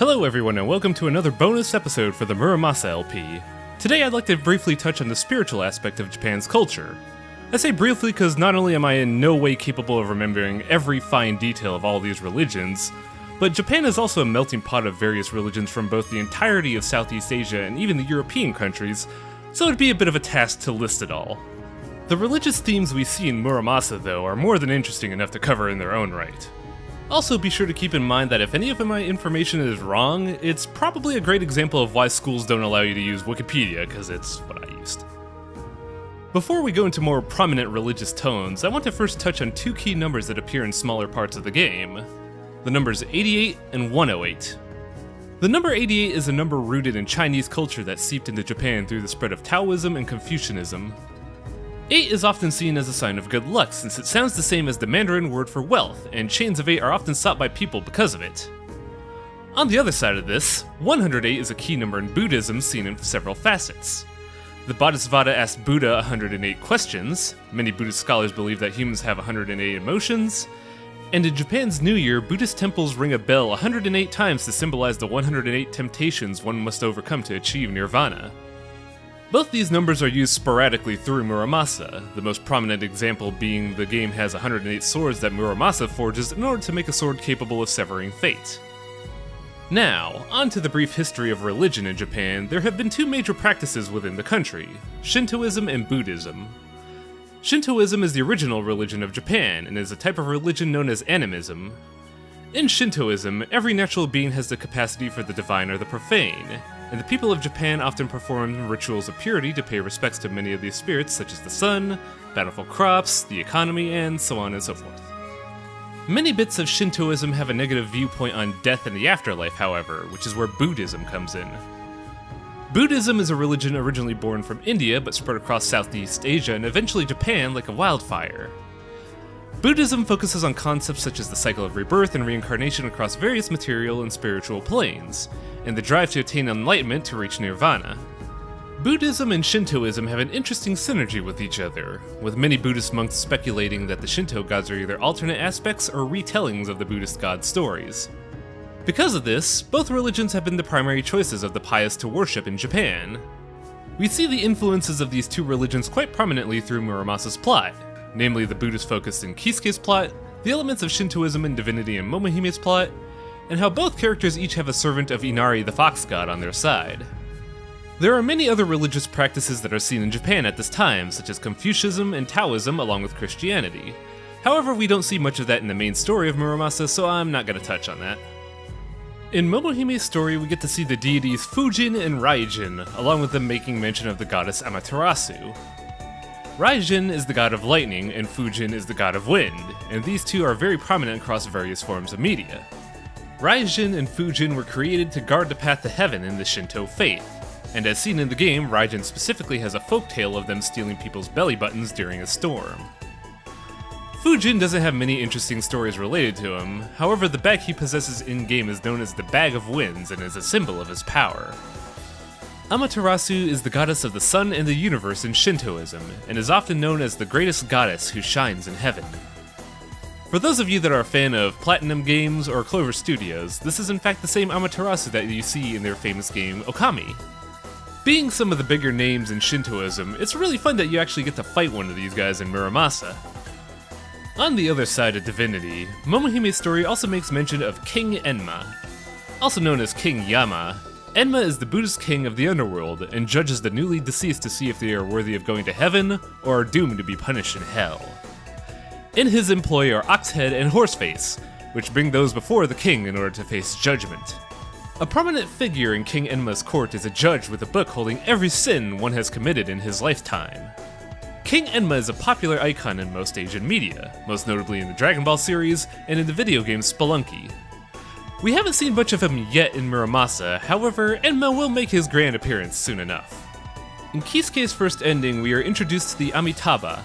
Hello everyone and welcome to another bonus episode for the Muramasa LP. Today I'd like to briefly touch on the spiritual aspect of Japan's culture. I say briefly because not only am I in no way capable of remembering every fine detail of all these religions, but Japan is also a melting pot of various religions from both the entirety of Southeast Asia and even the European countries, so it'd be a bit of a task to list it all. The religious themes we see in Muramasa, though, are more than interesting enough to cover in their own right. Also, be sure to keep in mind that if any of my information is wrong, it's probably a great example of why schools don't allow you to use Wikipedia, because it's what I used. Before we go into more prominent religious tones, I want to first touch on two key numbers that appear in smaller parts of the game. The numbers 88 and 108. The number 88 is a number rooted in Chinese culture that seeped into Japan through the spread of Taoism and Confucianism. 8 is often seen as a sign of good luck since it sounds the same as the Mandarin word for wealth, and chains of 8 are often sought by people because of it. On the other side of this, 108 is a key number in Buddhism seen in several facets. The Bodhisattva asked Buddha 108 questions, many Buddhist scholars believe that humans have 108 emotions, and in Japan's New Year, Buddhist temples ring a bell 108 times to symbolize the 108 temptations one must overcome to achieve nirvana. Both these numbers are used sporadically through Muramasa, the most prominent example being the game has 108 swords that Muramasa forges in order to make a sword capable of severing fate. Now, on to the brief history of religion in Japan. There have been two major practices within the country, Shintoism and Buddhism. Shintoism is the original religion of Japan and is a type of religion known as animism. In Shintoism, every natural being has the capacity for the divine or the profane, and the people of Japan often perform rituals of purity to pay respects to many of these spirits such as the sun, bountiful crops, the economy, and so on and so forth. Many bits of Shintoism have a negative viewpoint on death and the afterlife, however, which is where Buddhism comes in. Buddhism is a religion originally born from India but spread across Southeast Asia and eventually Japan like a wildfire. Buddhism focuses on concepts such as the cycle of rebirth and reincarnation across various material and spiritual planes, and the drive to attain enlightenment to reach nirvana. Buddhism and Shintoism have an interesting synergy with each other, with many Buddhist monks speculating that the Shinto gods are either alternate aspects or retellings of the Buddhist god stories. Because of this, both religions have been the primary choices of the pious to worship in Japan. We see the influences of these two religions quite prominently through Muramasa's plot, namely the Buddhist focus in Kisuke's plot, the elements of Shintoism and divinity in Momohime's plot, and how both characters each have a servant of Inari the fox god on their side. There are many other religious practices that are seen in Japan at this time, such as Confucianism and Taoism along with Christianity. However, we don't see much of that in the main story of Muramasa, so I'm not going to touch on that. In Momohime's story, we get to see the deities Fujin and Raijin, along with them making mention of the goddess Amaterasu. Raijin is the god of lightning, and Fujin is the god of wind, and these two are very prominent across various forms of media. Raijin and Fujin were created to guard the path to heaven in the Shinto faith, and as seen in the game, Raijin specifically has a folktale of them stealing people's belly buttons during a storm. Fujin doesn't have many interesting stories related to him, however the bag he possesses in-game is known as the Bag of Winds and is a symbol of his power. Amaterasu is the goddess of the sun and the universe in Shintoism, and is often known as the greatest goddess who shines in heaven. For those of you that are a fan of Platinum Games or Clover Studios, this is in fact the same Amaterasu that you see in their famous game Okami. Being some of the bigger names in Shintoism, it's really fun that you actually get to fight one of these guys in Muramasa. On the other side of divinity, Momohime's story also makes mention of King Enma. Also known as King Yama, Enma is the Buddhist king of the underworld and judges the newly deceased to see if they are worthy of going to heaven or are doomed to be punished in hell. In his employ are Oxhead and Horseface, which bring those before the king in order to face judgment. A prominent figure in King Enma's court is a judge with a book holding every sin one has committed in his lifetime. King Enma is a popular icon in most Asian media, most notably in the Dragon Ball series and in the video game Spelunky. We haven't seen much of him yet in Muramasa, however, Enma will make his grand appearance soon enough. In Kisuke's first ending, we are introduced to the Amitabha.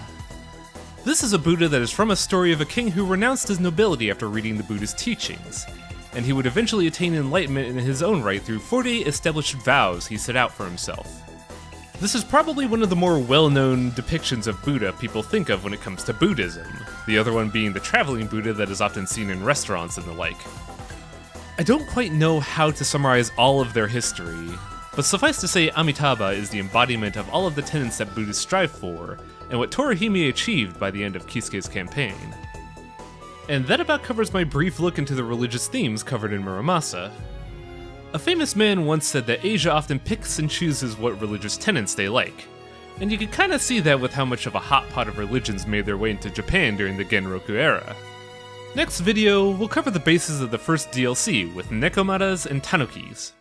This is a Buddha that is from a story of a king who renounced his nobility after reading the Buddha's teachings, and he would eventually attain enlightenment in his own right through 48 established vows he set out for himself. This is probably one of the more well-known depictions of Buddha people think of when it comes to Buddhism, the other one being the traveling Buddha that is often seen in restaurants and the like. I don't quite know how to summarize all of their history, but suffice to say Amitabha is the embodiment of all of the tenets that Buddhists strive for, and what Torihime achieved by the end of Kisuke's campaign. And that about covers my brief look into the religious themes covered in Muramasa. A famous man once said that Asia often picks and chooses what religious tenets they like, and you can kinda see that with how much of a hot pot of religions made their way into Japan during the Genroku era. Next video, we'll cover the bases of the first DLC with Nekomaras and Tanukis.